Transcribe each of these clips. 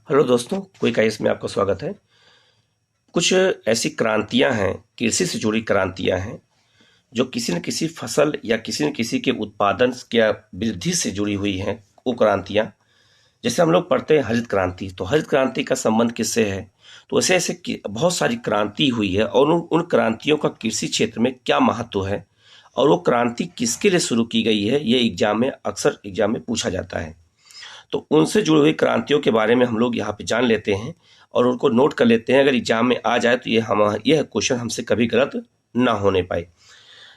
Hello दोस्तों, quick ice में आपका स्वागत है। कुछ ऐसी क्रांतियां हैं, कृषि से जुड़ी क्रांतियां हैं जो किसी न किसी फसल या किसी न किसी के उत्पादन या वृद्धि से जुड़ी हुई हैं। वो क्रांतियां, जैसे हम लोग पढ़ते हैं हरित क्रांति, तो हरित क्रांति का संबंध किससे है? तो ऐसे ऐसे बहुत सारी क्रांति हुई है और उन क्रांतियों का कृषि क्षेत्र में क्या महत्व है और वो क्रांति किसके लिए शुरू की गई है, ये अक्सर एग्जाम में पूछा जाता है। तो उनसे जुड़ी हुई क्रांतियों के बारे में हम लोग यहाँ पे जान लेते हैं और उनको नोट कर लेते हैं। अगर एग्जाम में आ जाए तो यह क्वेश्चन हमसे कभी गलत ना होने पाए।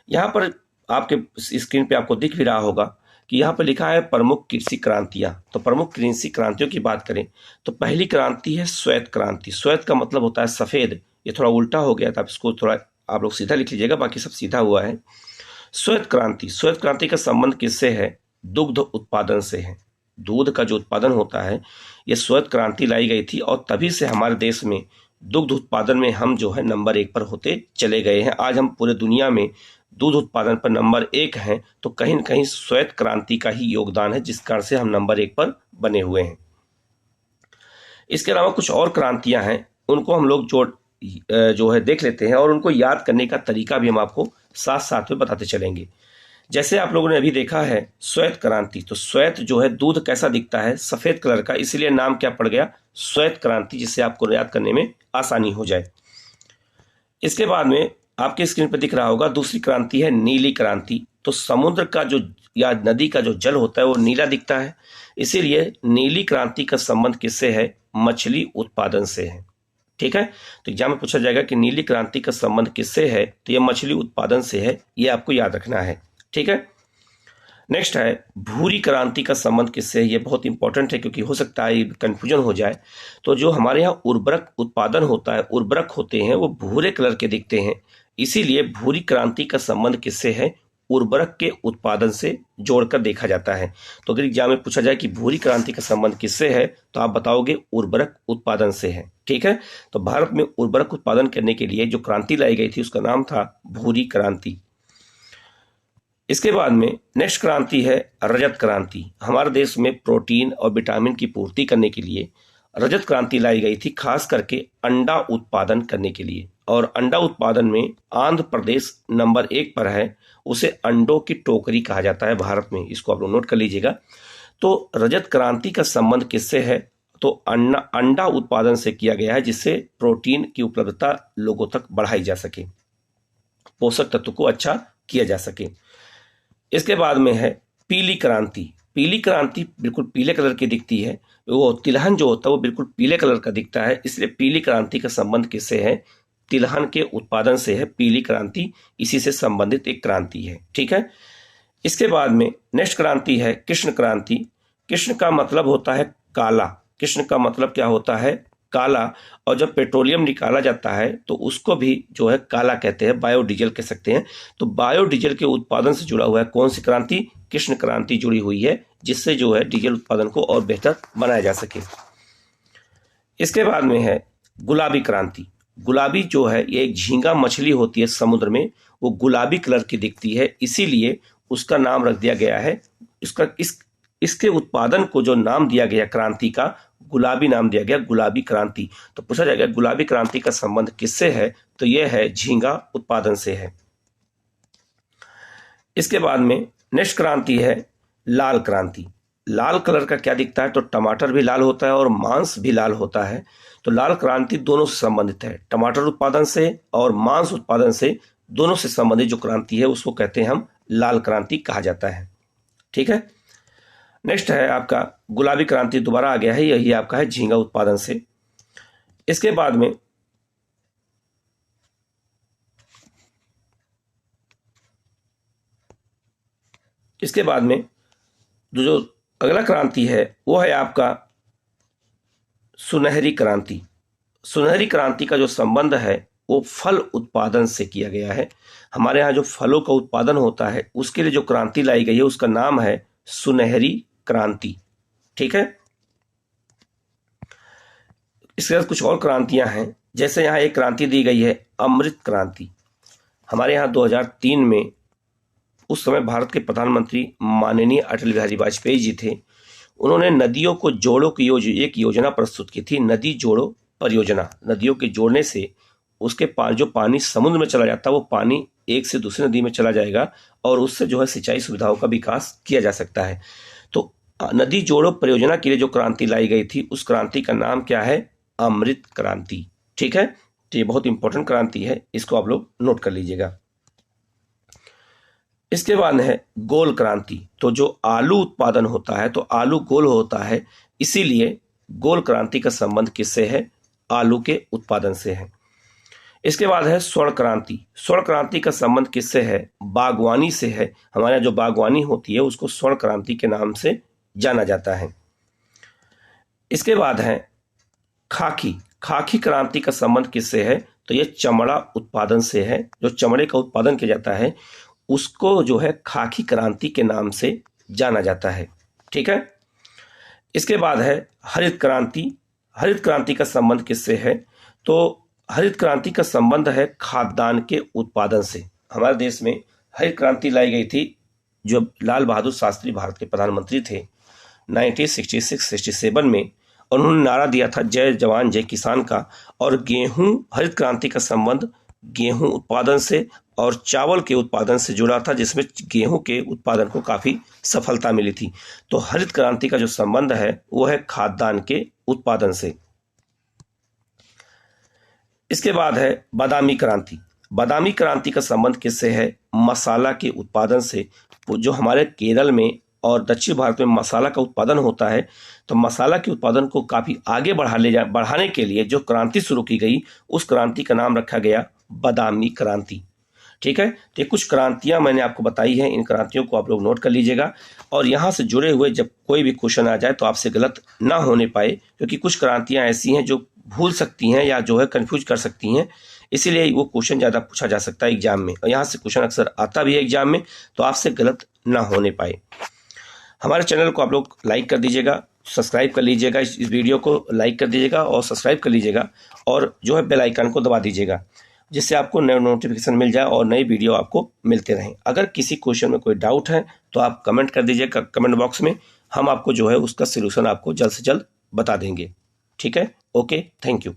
यहाँ पर आपके स्क्रीन पे आपको दिख भी रहा होगा कि यहाँ पर लिखा है प्रमुख कृषि क्रांतियां। तो प्रमुख कृषि क्रांतियों की बात करें तो पहली क्रांति है श्वेत क्रांति। श्वेत का मतलब होता है सफेद। ये थोड़ा उल्टा हो गया था, इसको थोड़ा आप लोग सीधा लिख लीजिएगा, बाकी सब सीधा हुआ है। श्वेत क्रांति का संबंध किससे है? दुग्ध उत्पादन से है। दूध का जो उत्पादन होता है, ये श्वेत क्रांति लाई गई थी और तभी से हमारे देश में दुग्ध उत्पादन में हम जो है नंबर 1 पर होते चले गए हैं। आज हम पूरे दुनिया में दूध उत्पादन पर नंबर 1 हैं, तो कहीं न कहीं श्वेत क्रांति का ही योगदान है, जिस कारण से हम नंबर 1 पर बने हुए हैं। इसके अलावा कुछ और क्रांतियां हैं, उनको हम लोग जो है देख लेते हैं और उनको याद करने का तरीका भी हम आपको साथ साथ में बताते चलेंगे। जैसे आप लोगों ने अभी देखा है श्वेत क्रांति, तो श्वेत जो है दूध कैसा दिखता है? सफेद कलर का, इसलिए नाम क्या पड़ गया? श्वेत क्रांति, जिससे आपको याद करने में आसानी हो जाए। इसके बाद में आपके स्क्रीन पर दिख रहा होगा दूसरी क्रांति है नीली क्रांति। तो समुद्र का जो या नदी का जो जल होता है वो नीला दिखता है, इसीलिए नीली क्रांति का संबंध किससे है? मछली उत्पादन से है। ठीक है, तो एग्जाम में पूछा जाएगा कि नीली क्रांति का संबंध किससे है, तो ये मछली उत्पादन से है, ये आपको याद रखना है। ठीक है, नेक्स्ट है भूरी क्रांति का संबंध किससे है? ये बहुत इंपॉर्टेंट है क्योंकि हो सकता है कंफ्यूजन हो जाए। तो जो हमारे यहाँ उर्वरक उत्पादन होता है, उर्वरक होते हैं वो भूरे कलर के दिखते हैं, इसीलिए भूरी क्रांति का संबंध किससे है? उर्वरक के उत्पादन से जोड़कर देखा जाता है। तो अगर एग्जाम में पूछा जाए कि भूरी क्रांति का संबंध किससे है, तो आप बताओगे उर्वरक उत्पादन से है। ठीक है, तो भारत में उर्वरक उत्पादन करने के लिए जो क्रांति लाई गई थी उसका नाम था भूरी क्रांति। इसके बाद में नेक्स्ट क्रांति है रजत क्रांति। हमारे देश में प्रोटीन और विटामिन की पूर्ति करने के लिए रजत क्रांति लाई गई थी, खास करके अंडा उत्पादन करने के लिए। और अंडा उत्पादन में आंध्र प्रदेश नंबर 1 पर है, उसे अंडों की टोकरी कहा जाता है भारत में, इसको आप लोग नोट कर लीजिएगा। तो रजत क्रांति का संबंध किससे है? तो अंडा उत्पादन से किया गया है, जिससे प्रोटीन की उपलब्धता लोगों तक बढ़ाई जा सके, पोषक तत्व को अच्छा किया जा सके। इसके बाद में है पीली क्रांति। पीली क्रांति बिल्कुल पीले कलर की दिखती है, वो तिलहन जो होता है वो बिल्कुल पीले कलर का दिखता है, इसलिए पीली क्रांति का संबंध किससे है? तिलहन के उत्पादन से है। पीली क्रांति इसी से संबंधित एक क्रांति है। ठीक है, इसके बाद में नेक्स्ट क्रांति है कृष्ण क्रांति। कृष्ण का मतलब होता है काला। कृष्ण का मतलब क्या होता है? काला। और जब पेट्रोलियम निकाला जाता है तो उसको भी जो है काला कहते हैं, बायोडीजल कह सकते हैं। तो बायोडीजल के उत्पादन से जुड़ा हुआ है कौन सी क्रांति? कृष्ण क्रांति जुड़ी हुई है, जिससे जो है डीजल उत्पादन को और बेहतर बनाया जा सके। इसके बाद में है गुलाबी क्रांति। गुलाबी जो है ये एक झींगा मछली होती है समुद्र में, वो गुलाबी कलर की दिखती है, इसीलिए उसका नाम रख दिया गया है। इसके उत्पादन को जो नाम दिया गया क्रांति का, गुलाबी नाम दिया गया, गुलाबी क्रांति। तो पूछा जाएगा गुलाबी क्रांति का संबंध किससे है? तो यह है झींगा उत्पादन से है। इसके बाद में नेक्स्ट क्रांति है लाल क्रांति। लाल कलर का क्या दिखता है? तो टमाटर भी लाल होता है और मांस भी लाल होता है। तो लाल क्रांति दोनों से संबंधित है, टमाटर उत्पादन से और मांस उत्पादन से, दोनों से संबंधित जो क्रांति है उसको कहते हैं हम लाल क्रांति कहा जाता है। ठीक है, नेक्स्ट है आपका गुलाबी क्रांति, दोबारा आ गया है, यही आपका है झींगा उत्पादन से। इसके बाद में जो अगला क्रांति है वो है आपका सुनहरी क्रांति। सुनहरी क्रांति का जो संबंध है वो फल उत्पादन से किया गया है। हमारे यहाँ जो फलों का उत्पादन होता है उसके लिए जो क्रांति लाई गई है उसका नाम है सुनहरी क्रांति। ठीक है, इसके बाद कुछ और क्रांतियां हैं, जैसे यहाँ एक क्रांति दी गई है अमृत क्रांति। हमारे यहाँ 2003 में उस समय भारत के प्रधानमंत्री माननीय अटल बिहारी वाजपेयी जी थे, उन्होंने नदियों को जोड़ो की एक योजना प्रस्तुत की थी, नदी जोड़ो परियोजना। नदियों के जोड़ने से उसके जो पानी समुद्र में चला जाता है वो पानी एक से दूसरी नदी में चला जाएगा और उससे जो है सिंचाई सुविधाओं का विकास किया जा सकता है। तो नदी जोड़ो परियोजना के लिए जो क्रांति लाई गई थी उस क्रांति का नाम क्या है? अमृत क्रांति। ठीक है, तो ये बहुत इंपॉर्टेंट क्रांति है, इसको आप लोग नोट कर लीजिएगा। इसके बाद है गोल क्रांति। तो जो आलू उत्पादन होता है तो आलू गोल होता है, इसीलिए गोल क्रांति का संबंध किससे है? आलू के उत्पादन से है। इसके बाद है स्वर्ण क्रांति। स्वर्ण क्रांति का संबंध किससे है? बागवानी से है। हमारे यहाँ जो बागवानी होती है उसको स्वर्ण क्रांति के नाम से जाना जाता है। इसके बाद है खाकी। खाकी क्रांति का संबंध किससे है? तो ये चमड़ा उत्पादन से है। जो चमड़े का उत्पादन किया जाता है उसको जो है खाकी क्रांति के नाम से जाना जाता है। ठीक है। इसके बाद है हरित क्रांति। हरित क्रांति का संबंध किससे है? तो हरित क्रांति का संबंध है खाद्यान्न के उत्पादन से। हमारे देश में हरित क्रांति लाई गई थी जब लाल बहादुर शास्त्री भारत के प्रधानमंत्री थे 1966-67 में, और उन्होंने नारा दिया था जय जवान जय किसान का। और गेहूं, हरित क्रांति का संबंध गेहूं उत्पादन से और चावल के उत्पादन से जुड़ा था, जिसमें गेहूं के उत्पादन को काफी सफलता मिली थी। तो हरित क्रांति का जो संबंध है वो है खाद्यान्न के उत्पादन से। इसके बाद है बादामी क्रांति। बादामी क्रांति का संबंध किससे है? मसाला के उत्पादन से। जो हमारे केरल में और दक्षिण भारत में मसाला का उत्पादन होता है, तो मसाला के उत्पादन को काफी आगे बढ़ाने के लिए जो क्रांति शुरू की गई उस क्रांति का नाम रखा गया बादामी क्रांति। ठीक है, तो ये कुछ क्रांतियां मैंने आपको बताई हैं, इन क्रांतियों को आप लोग नोट कर लीजिएगा। और यहाँ से जुड़े हुए जब कोई भी क्वेश्चन आ जाए तो आपसे गलत ना होने पाए, क्योंकि कुछ क्रांतियां ऐसी हैं जो भूल सकती हैं या जो है कंफ्यूज कर सकती हैं, इसीलिए वो क्वेश्चन ज़्यादा पूछा जा सकता है एग्जाम में, और यहाँ से क्वेश्चन अक्सर आता भी है एग्जाम में, तो आपसे गलत ना होने पाए। हमारे चैनल को आप लोग लाइक कर दीजिएगा, सब्सक्राइब कर लीजिएगा, इस वीडियो को लाइक कर दीजिएगा और सब्सक्राइब कर लीजिएगा, और जो है बेल आइकन को दबा दीजिएगा, जिससे आपको नए नोटिफिकेशन मिल जाए और नई वीडियो आपको मिलते रहें। अगर किसी क्वेश्चन में कोई डाउट है तो आप कमेंट कर दीजिएगा कमेंट बॉक्स में, हम आपको जो है उसका सलूशन आपको जल्द से जल्द बता देंगे। ठीक है, ओके, थैंक यू।